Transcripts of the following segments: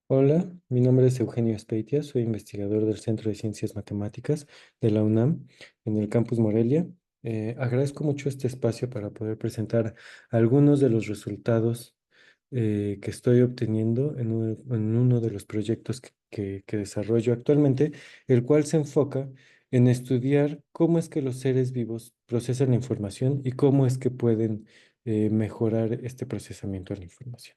Hola, mi nombre es Eugenio Espeitia, soy investigador del Centro de Ciencias Matemáticas de la UNAM en el campus Morelia. Agradezco mucho este espacio para poder presentar algunos de los resultados que estoy obteniendo en uno de los proyectos que desarrollo actualmente, el cual se enfoca en estudiar cómo es que los seres vivos procesan la información y cómo es que pueden mejorar este procesamiento de la información.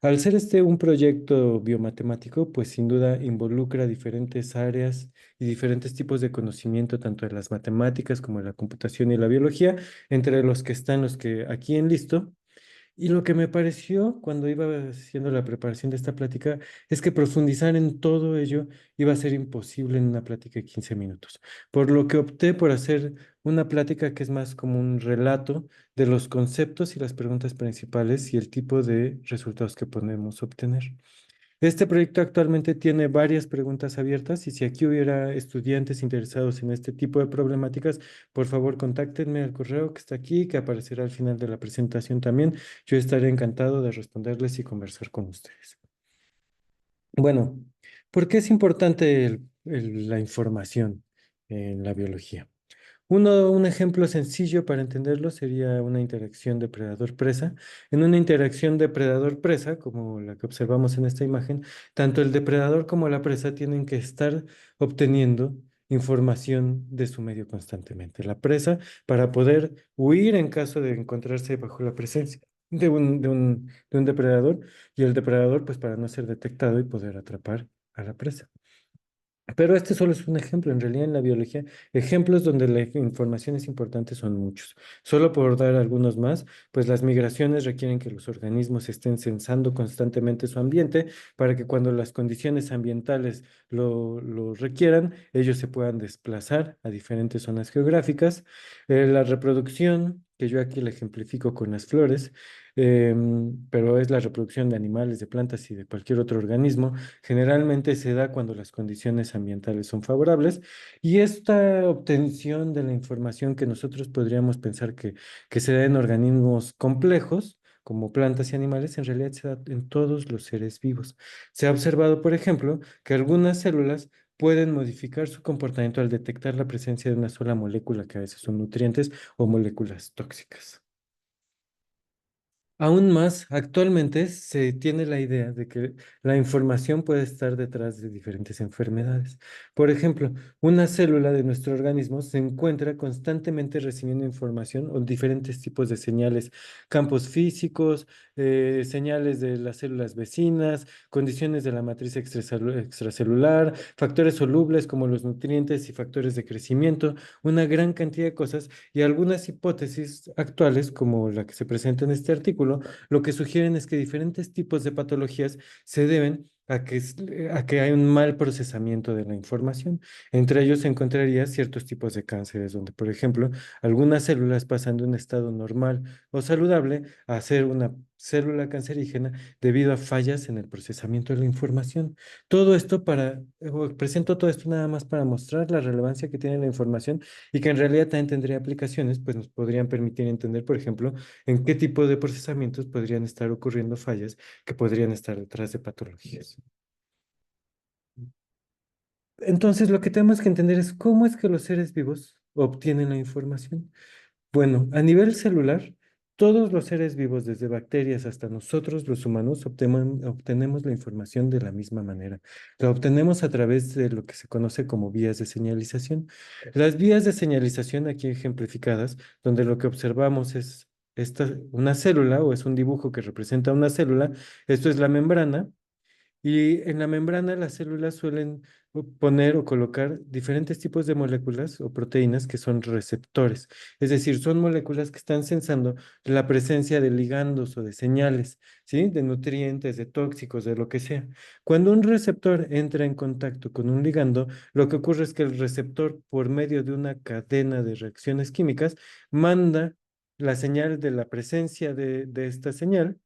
Al ser este un proyecto biomatemático, pues sin duda involucra diferentes áreas y diferentes tipos de conocimiento, tanto de las matemáticas como de la computación y la biología, entre los que están los que aquí en listo. Y lo que me pareció cuando iba haciendo la preparación de esta plática es que profundizar en todo ello iba a ser imposible en una plática de 15 minutos, por lo que opté por hacer una plática que es más como un relato de los conceptos y las preguntas principales y el tipo de resultados que podemos obtener. Este proyecto actualmente tiene varias preguntas abiertas y si aquí hubiera estudiantes interesados en este tipo de problemáticas, por favor contáctenme al correo que está aquí, que aparecerá al final de la presentación también. Yo estaré encantado de responderles y conversar con ustedes. Bueno, ¿por qué es importante la información en la biología? Un ejemplo sencillo para entenderlo sería una interacción depredador-presa. En una interacción depredador-presa, como la que observamos en esta imagen, tanto el depredador como la presa tienen que estar obteniendo información de su medio constantemente. La presa para poder huir en caso de encontrarse bajo la presencia de un depredador y el depredador pues para no ser detectado y poder atrapar a la presa. Pero este solo es un ejemplo. En realidad, en la biología, ejemplos donde la información es importante son muchos. Solo por dar algunos más, pues las migraciones requieren que los organismos estén sensando constantemente su ambiente para que cuando las condiciones ambientales lo requieran, ellos se puedan desplazar a diferentes zonas geográficas. La reproducción, que yo aquí la ejemplifico con las flores, pero es la reproducción de animales, de plantas y de cualquier otro organismo. Generalmente se da cuando las condiciones ambientales son favorables y esta obtención de la información que nosotros podríamos pensar que se da en organismos complejos, como plantas y animales, en realidad se da en todos los seres vivos. Se ha observado, por ejemplo, que algunas células pueden modificar su comportamiento al detectar la presencia de una sola molécula, que a veces son nutrientes o moléculas tóxicas. Aún más, actualmente se tiene la idea de que la información puede estar detrás de diferentes enfermedades. Por ejemplo, una célula de nuestro organismo se encuentra constantemente recibiendo información o diferentes tipos de señales, campos físicos, señales de las células vecinas, condiciones de la matriz extracelular, factores solubles como los nutrientes y factores de crecimiento, una gran cantidad de cosas y algunas hipótesis actuales, como la que se presenta en este artículo, lo que sugieren es que diferentes tipos de patologías se deben a que hay un mal procesamiento de la información. Entre ellos se encontraría ciertos tipos de cánceres, donde, por ejemplo, algunas células pasan de un estado normal o saludable a ser una célula cancerígena debido a fallas en el procesamiento de la información. Todo esto presento todo esto nada más para mostrar la relevancia que tiene la información y que en realidad también tendría aplicaciones, pues nos podrían permitir entender, por ejemplo, en qué tipo de procesamientos podrían estar ocurriendo fallas que podrían estar detrás de patologías. Entonces, lo que tenemos que entender es cómo es que los seres vivos obtienen la información. Bueno, a nivel celular, todos los seres vivos, desde bacterias hasta nosotros, los humanos, obtenemos la información de la misma manera. La obtenemos a través de lo que se conoce como vías de señalización. Las vías de señalización aquí ejemplificadas, donde lo que observamos es una célula o es un dibujo que representa una célula, esto es la membrana. Y en la membrana las células suelen poner o colocar diferentes tipos de moléculas o proteínas que son receptores. Es decir, son moléculas que están sensando la presencia de ligandos o de señales, ¿sí? De nutrientes, de tóxicos, de lo que sea. Cuando un receptor entra en contacto con un ligando, lo que ocurre es que el receptor, por medio de una cadena de reacciones químicas, manda la señal de la presencia de esta señal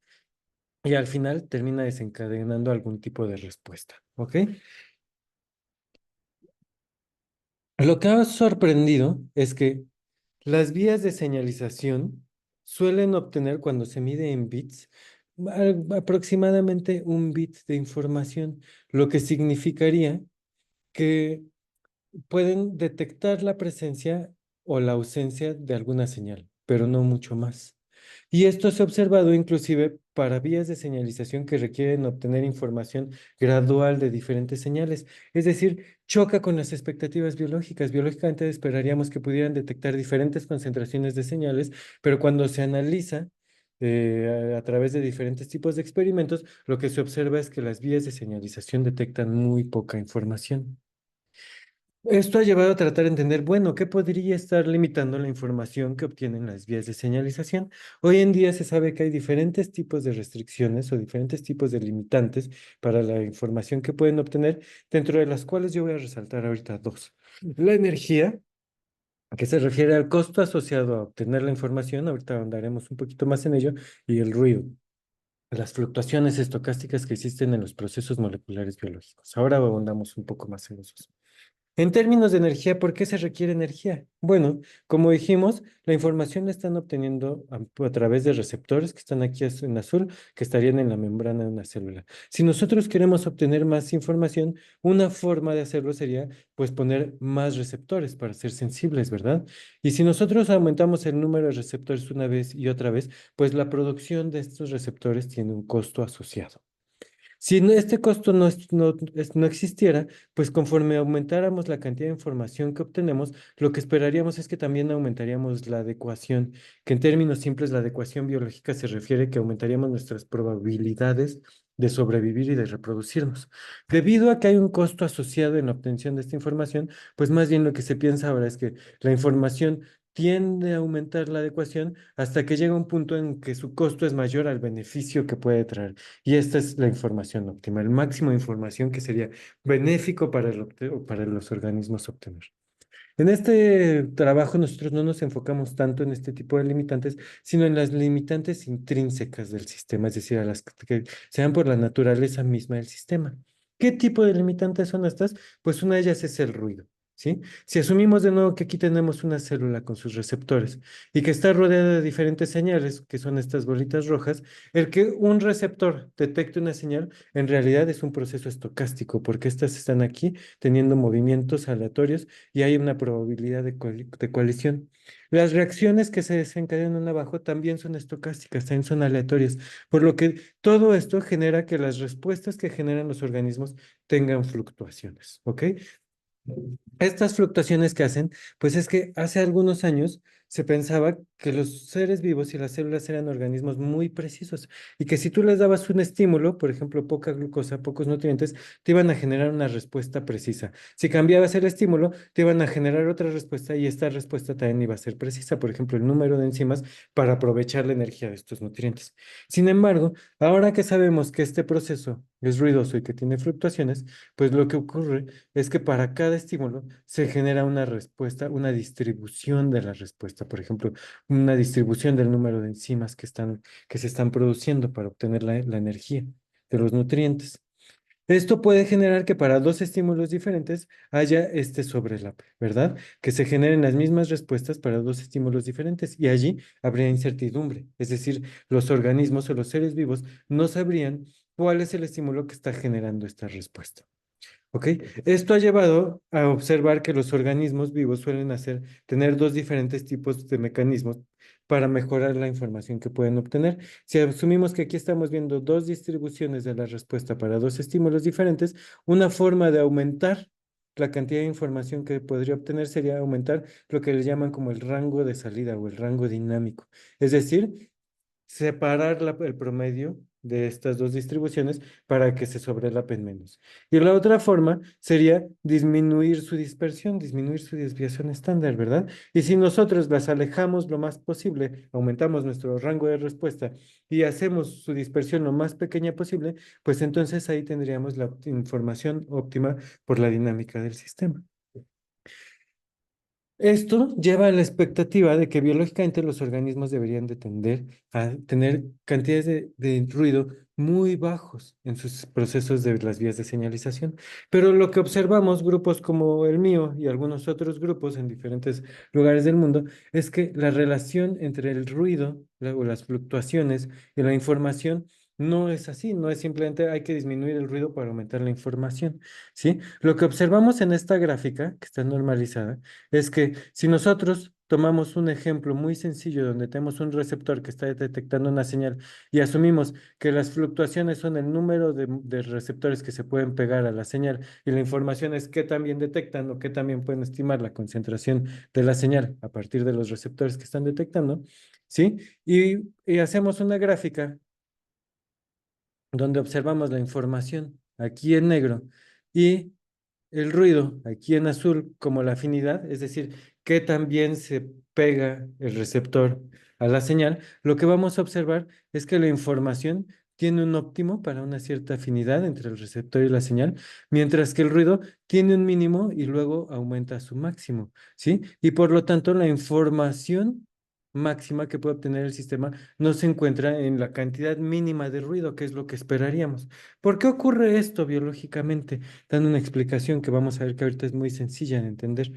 y al final termina desencadenando algún tipo de respuesta, ¿ok? Lo que ha sorprendido es que las vías de señalización suelen obtener cuando se mide en bits. aproximadamente un bit de información, lo que significaría que pueden detectar la presencia o la ausencia de alguna señal, pero no mucho más. Y esto se ha observado inclusive para vías de señalización que requieren obtener información gradual de diferentes señales. Es decir, choca con las expectativas biológicas. Biológicamente esperaríamos que pudieran detectar diferentes concentraciones de señales, pero cuando se analiza a través de diferentes tipos de experimentos, lo que se observa es que las vías de señalización detectan muy poca información. Esto ha llevado a tratar de entender, bueno, ¿qué podría estar limitando la información que obtienen las vías de señalización? Hoy en día se sabe que hay diferentes tipos de restricciones o diferentes tipos de limitantes para la información que pueden obtener, dentro de las cuales yo voy a resaltar ahorita dos. La energía, que se refiere al costo asociado a obtener la información, ahorita ahondaremos un poquito más en ello, y el ruido, las fluctuaciones estocásticas que existen en los procesos moleculares biológicos. Ahora ahondamos un poco más en los dos. En términos de energía, ¿por qué se requiere energía? Bueno, como dijimos, la información la están obteniendo a través de receptores que están aquí en azul, que estarían en la membrana de una célula. Si nosotros queremos obtener más información, una forma de hacerlo sería, pues, poner más receptores para ser sensibles, ¿verdad? Y si nosotros aumentamos el número de receptores una vez y otra vez, pues la producción de estos receptores tiene un costo asociado. Si este costo no existiera, pues conforme aumentáramos la cantidad de información que obtenemos, lo que esperaríamos es que también aumentaríamos la adecuación, que en términos simples la adecuación biológica se refiere que aumentaríamos nuestras probabilidades de sobrevivir y de reproducirnos. Debido a que hay un costo asociado en la obtención de esta información, pues más bien lo que se piensa ahora es que la información tiende a aumentar la adecuación hasta que llega un punto en que su costo es mayor al beneficio que puede traer. Y esta es la información óptima, el máximo de información que sería benéfico para o para los organismos obtener. En este trabajo nosotros no nos enfocamos tanto en este tipo de limitantes, sino en las limitantes intrínsecas del sistema, es decir, a las que sean por la naturaleza misma del sistema. ¿Qué tipo de limitantes son estas? Pues una de ellas es el ruido, ¿sí? Si asumimos de nuevo que aquí tenemos una célula con sus receptores y que está rodeada de diferentes señales, que son estas bolitas rojas, el que un receptor detecte una señal en realidad es un proceso estocástico, porque estas están aquí teniendo movimientos aleatorios y hay una probabilidad de coalición. Las reacciones que se desencadenan abajo también son estocásticas, también son aleatorias, por lo que todo esto genera que las respuestas que generan los organismos tengan fluctuaciones, ¿ok? Estas fluctuaciones que hacen, pues es que hace algunos años se pensaba que los seres vivos y las células eran organismos muy precisos y que si tú les dabas un estímulo, por ejemplo, poca glucosa, pocos nutrientes, te iban a generar una respuesta precisa. Si cambiabas el estímulo, te iban a generar otra respuesta y esta respuesta también iba a ser precisa, por ejemplo, el número de enzimas para aprovechar la energía de estos nutrientes. Sin embargo, ahora que sabemos que este proceso es ruidoso y que tiene fluctuaciones, pues lo que ocurre es que para cada estímulo se genera una respuesta, una distribución de la respuesta. Por ejemplo, una distribución del número de enzimas que se están produciendo para obtener la energía de los nutrientes. Esto puede generar que para dos estímulos diferentes haya este sobrelap, ¿verdad? Que se generen las mismas respuestas para dos estímulos diferentes y allí habría incertidumbre. Es decir, los organismos o los seres vivos no sabrían cuál es el estímulo que está generando esta respuesta. ¿Ok? Esto ha llevado a observar que los organismos vivos suelen tener dos diferentes tipos de mecanismos para mejorar la información que pueden obtener. Si asumimos que aquí estamos viendo dos distribuciones de la respuesta para dos estímulos diferentes, una forma de aumentar la cantidad de información que podría obtener sería aumentar lo que le llaman como el rango de salida o el rango dinámico. Es decir, separar el promedio de estas dos distribuciones para que se sobrelapen menos. Y la otra forma sería disminuir su dispersión, disminuir su desviación estándar, ¿verdad? Y si nosotros las alejamos lo más posible, aumentamos nuestro rango de respuesta y hacemos su dispersión lo más pequeña posible, pues entonces ahí tendríamos la información óptima por la dinámica del sistema. Esto lleva a la expectativa de que biológicamente los organismos deberían de tender a tener cantidades de ruido muy bajos en sus procesos de las vías de señalización. Pero lo que observamos, grupos como el mío y algunos otros grupos en diferentes lugares del mundo, es que la relación entre el ruido o las fluctuaciones y la información no es así, no es simplemente hay que disminuir el ruido para aumentar la información, ¿sí? Lo que observamos en esta gráfica, que está normalizada, es que si nosotros tomamos un ejemplo muy sencillo donde tenemos un receptor que está detectando una señal y asumimos que las fluctuaciones son el número de receptores que se pueden pegar a la señal y la información es qué también detectan o qué también pueden estimar la concentración de la señal a partir de los receptores que están detectando, ¿sí? Y hacemos una gráfica donde observamos la información aquí en negro y el ruido aquí en azul como la afinidad, es decir, que también se pega el receptor a la señal, lo que vamos a observar es que la información tiene un óptimo para una cierta afinidad entre el receptor y la señal, mientras que el ruido tiene un mínimo y luego aumenta a su máximo, ¿sí? Y por lo tanto la información máxima que puede obtener el sistema no se encuentra en la cantidad mínima de ruido, que es lo que esperaríamos. ¿Por qué ocurre esto biológicamente? Dando una explicación que vamos a ver que ahorita es muy sencilla de entender.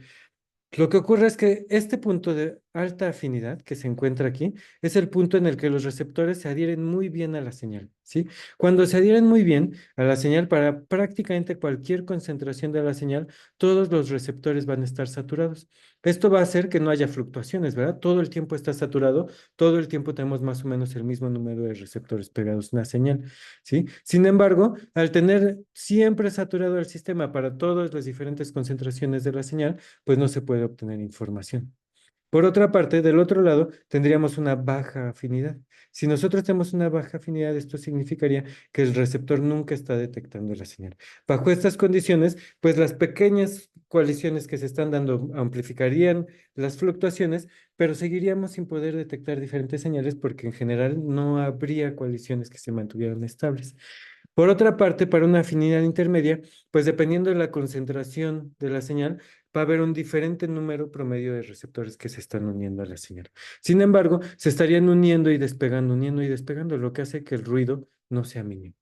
Lo que ocurre es que este punto de alta afinidad que se encuentra aquí es el punto en el que los receptores se adhieren muy bien a la señal, ¿sí? Cuando se adhieren muy bien a la señal para prácticamente cualquier concentración de la señal, todos los receptores van a estar saturados. Esto va a hacer que no haya fluctuaciones, ¿verdad? Todo el tiempo está saturado, todo el tiempo tenemos más o menos el mismo número de receptores pegados a una señal, ¿sí? Sin embargo, al tener siempre saturado el sistema para todas las diferentes concentraciones de la señal, pues no se puede obtener información. Por otra parte, del otro lado, tendríamos una baja afinidad. Si nosotros tenemos una baja afinidad, esto significaría que el receptor nunca está detectando la señal. Bajo estas condiciones, pues las pequeñas coaliciones que se están dando amplificarían las fluctuaciones, pero seguiríamos sin poder detectar diferentes señales porque en general no habría coaliciones que se mantuvieran estables. Por otra parte, para una afinidad intermedia, pues dependiendo de la concentración de la señal, va a haber un diferente número promedio de receptores que se están uniendo a la señal. Sin embargo, se estarían uniendo y despegando, lo que hace que el ruido no sea mínimo.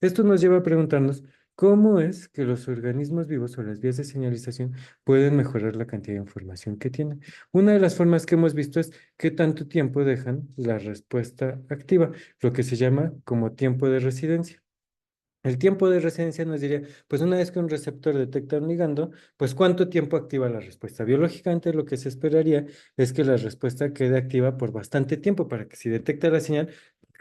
Esto nos lleva a preguntarnos cómo es que los organismos vivos o las vías de señalización pueden mejorar la cantidad de información que tienen. Una de las formas que hemos visto es qué tanto tiempo dejan la respuesta activa, lo que se llama como tiempo de residencia. El tiempo de residencia nos diría, pues una vez que un receptor detecta un ligando, pues cuánto tiempo activa la respuesta. Biológicamente lo que se esperaría es que la respuesta quede activa por bastante tiempo para que si detecta la señal,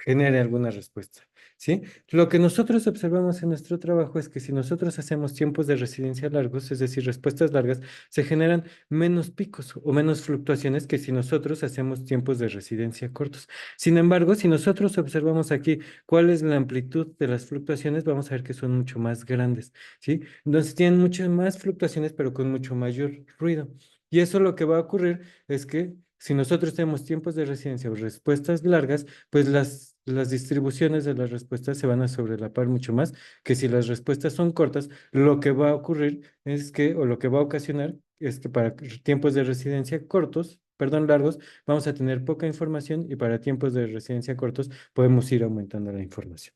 genere alguna respuesta, ¿sí? Lo que nosotros observamos en nuestro trabajo es que si nosotros hacemos tiempos de residencia largos, es decir, respuestas largas, se generan menos picos o menos fluctuaciones que si nosotros hacemos tiempos de residencia cortos. Sin embargo, si nosotros observamos aquí cuál es la amplitud de las fluctuaciones, vamos a ver que son mucho más grandes, ¿sí? Entonces tienen muchas más fluctuaciones, pero con mucho mayor ruido. Y eso lo que va a ocurrir es que si nosotros tenemos tiempos de residencia o respuestas largas, pues las distribuciones de las respuestas se van a sobrelapar mucho más que si las respuestas son cortas, lo que va a ocurrir es que, o lo que va a ocasionar, es que para tiempos de residencia cortos, perdón, largos, vamos a tener poca información y para tiempos de residencia cortos podemos ir aumentando la información.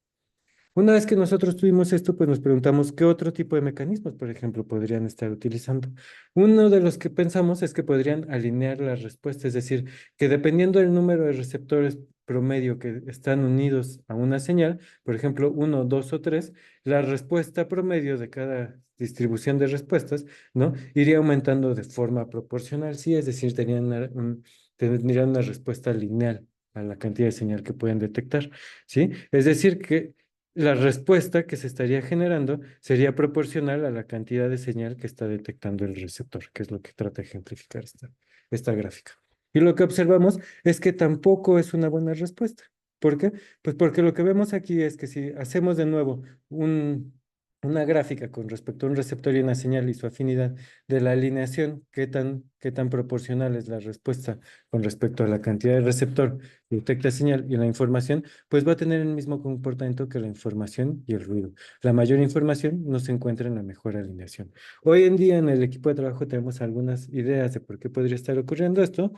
Una vez que nosotros tuvimos esto, pues nos preguntamos qué otro tipo de mecanismos, por ejemplo, podrían estar utilizando. Uno de los que pensamos es que podrían alinear la respuesta, es decir, que dependiendo del número de receptores promedio que están unidos a una señal, por ejemplo, uno, dos o tres, la respuesta promedio de cada distribución de respuestas, ¿no? Iría aumentando de forma proporcional, sí, es decir, tendrían una respuesta lineal a la cantidad de señal que pueden detectar, ¿sí? Es decir, que la respuesta que se estaría generando sería proporcional a la cantidad de señal que está detectando el receptor, que es lo que trata de ejemplificar esta gráfica. Y lo que observamos es que tampoco es una buena respuesta. ¿Por qué? Pues porque lo que vemos aquí es que si hacemos de nuevo una gráfica con respecto a un receptor y una señal y su afinidad de la alineación, qué tan proporcional es la respuesta con respecto a la cantidad de receptor que detecta señal y la información, pues va a tener el mismo comportamiento que la información y el ruido. La mayor información no se encuentra en la mejor alineación. Hoy en día en el equipo de trabajo tenemos algunas ideas de por qué podría estar ocurriendo esto,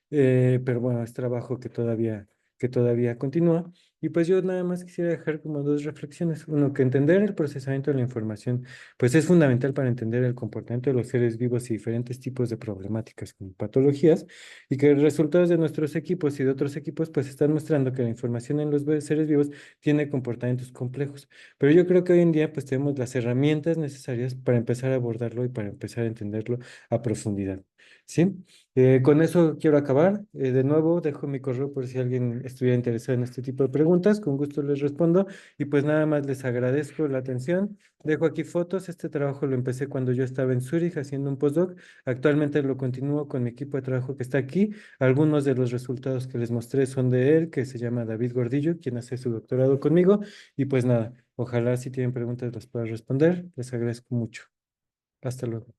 pero bueno, es trabajo que todavía continúa. Y pues yo nada más quisiera dejar como dos reflexiones. Uno, que entender el procesamiento de la información, pues es fundamental para entender el comportamiento de los seres vivos y diferentes tipos de problemáticas como patologías, y que los resultados de nuestros equipos y de otros equipos pues están mostrando que la información en los seres vivos tiene comportamientos complejos. Pero yo creo que hoy en día pues tenemos las herramientas necesarias para empezar a abordarlo y para empezar a entenderlo a profundidad. ¿Sí? Con eso quiero acabar. De nuevo, dejo mi correo por si alguien estuviera interesado en este tipo de preguntas. Con gusto les respondo. Y pues nada más les agradezco la atención. Dejo aquí fotos. Este trabajo lo empecé cuando yo estaba en Zúrich haciendo un postdoc. Actualmente lo continúo con mi equipo de trabajo que está aquí. Algunos de los resultados que les mostré son de él, que se llama David Gordillo, quien hace su doctorado conmigo. Y pues nada, ojalá si tienen preguntas las pueda responder. Les agradezco mucho. Hasta luego.